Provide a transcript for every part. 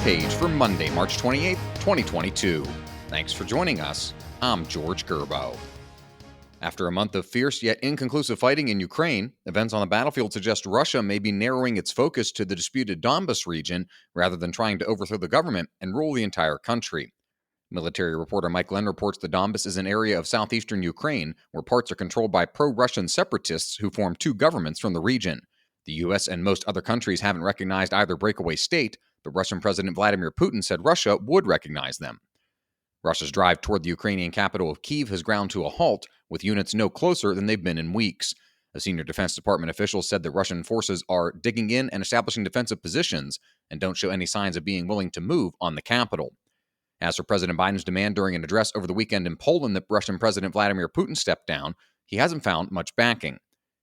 Page for Monday, March 28th, 2022. Thanks for joining us. I'm George Gerbo. After a month of fierce yet inconclusive fighting in Ukraine, events on the battlefield suggest Russia may be narrowing its focus to the disputed Donbas region rather than trying to overthrow the government and rule the entire country. Military reporter Mike Len reports the Donbas is an area of southeastern Ukraine where parts are controlled by pro-Russian separatists who form two governments from the region. The U.S. and most other countries haven't recognized either breakaway state, but Russian President Vladimir Putin said Russia would recognize them. Russia's drive toward the Ukrainian capital of Kyiv has ground to a halt, with units no closer than they've been in weeks. A senior Defense Department official said that Russian forces are digging in and establishing defensive positions and don't show any signs of being willing to move on the capital. As for President Biden's demand during an address over the weekend in Poland that Russian President Vladimir Putin step down, he hasn't found much backing.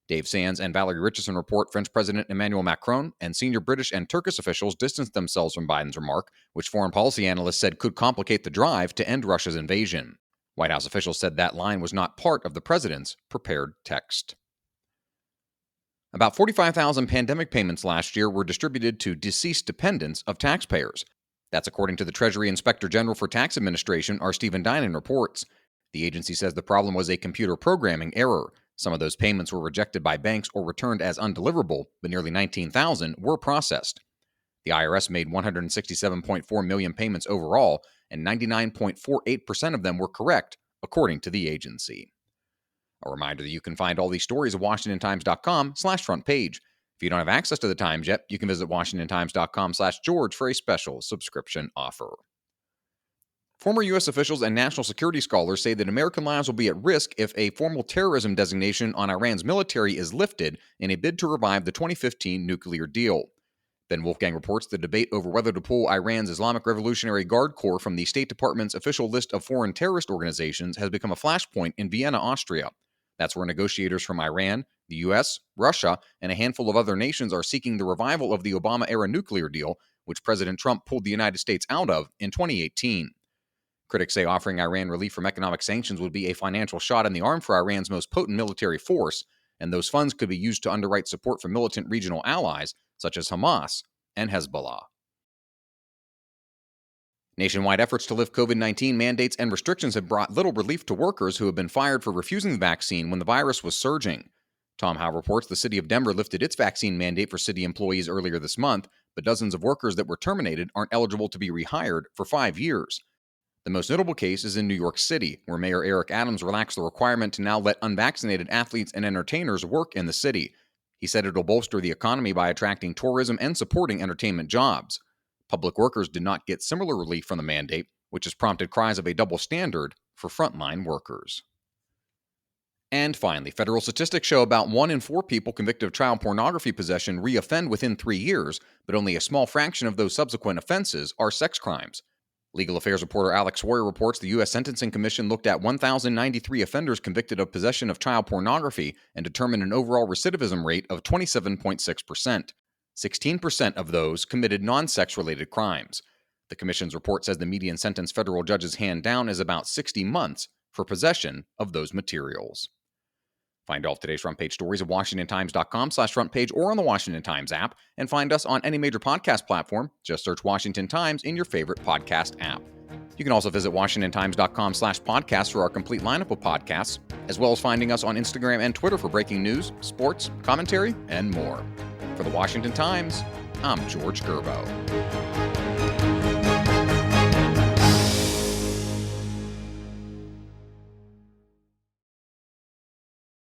Dave Sands and Valerie Richardson report French President Emmanuel Macron and senior British and Turkish officials distanced themselves from Biden's remark, which foreign policy analysts said could complicate the drive to end Russia's invasion. White House officials said that line was not part of the president's prepared text. About 45,000 pandemic payments last year were distributed to deceased dependents of taxpayers. That's according to the Treasury Inspector General for Tax Administration, R. Stephen Dinan reports. The agency says the problem was a computer programming error. Some of those payments were rejected by banks or returned as undeliverable, but nearly 19,000 were processed. The IRS made 167.4 million payments overall, and 99.48% of them were correct, according to the agency. A reminder that you can find all these stories at WashingtonTimes.com/front page. If you don't have access to the Times yet, you can visit WashingtonTimes.com/George for a special subscription offer. Former U.S. officials and national security scholars say that American lives will be at risk if a formal terrorism designation on Iran's military is lifted in a bid to revive the 2015 nuclear deal. Ben Wolfgang reports the debate over whether to pull Iran's Islamic Revolutionary Guard Corps from the State Department's official list of foreign terrorist organizations has become a flashpoint in Vienna, Austria. That's where negotiators from Iran, the U.S., Russia, and a handful of other nations are seeking the revival of the Obama-era nuclear deal, which President Trump pulled the United States out of in 2018. Critics say offering Iran relief from economic sanctions would be a financial shot in the arm for Iran's most potent military force, and those funds could be used to underwrite support for militant regional allies such as Hamas and Hezbollah. Nationwide efforts to lift COVID-19 mandates and restrictions have brought little relief to workers who have been fired for refusing the vaccine when the virus was surging. Tom Howe reports the city of Denver lifted its vaccine mandate for city employees earlier this month, but dozens of workers that were terminated aren't eligible to be rehired for 5 years. The most notable case is in New York City, where Mayor Eric Adams relaxed the requirement to now let unvaccinated athletes and entertainers work in the city. He said it'll bolster the economy by attracting tourism and supporting entertainment jobs. Public workers did not get similar relief from the mandate, which has prompted cries of a double standard for frontline workers. And finally, federal statistics show about 1 in 4 people convicted of child pornography possession reoffend within 3 years, but only a small fraction of those subsequent offenses are sex crimes. Legal Affairs reporter Alex Sawyer reports the U.S. Sentencing Commission looked at 1,093 offenders convicted of possession of child pornography and determined an overall recidivism rate of 27.6%. 16% of those committed non-sex-related crimes. The Commission's report says the median sentence federal judges hand down is about 60 months for possession of those materials. Find all of today's front page stories at WashingtonTimes.com/front page or on the Washington Times app, and find us on any major podcast platform. Just search Washington Times in your favorite podcast app. You can also visit WashingtonTimes.com/podcast for our complete lineup of podcasts, as well as finding us on Instagram and Twitter for breaking news, sports, commentary, and more. For the Washington Times, I'm George Gerbo.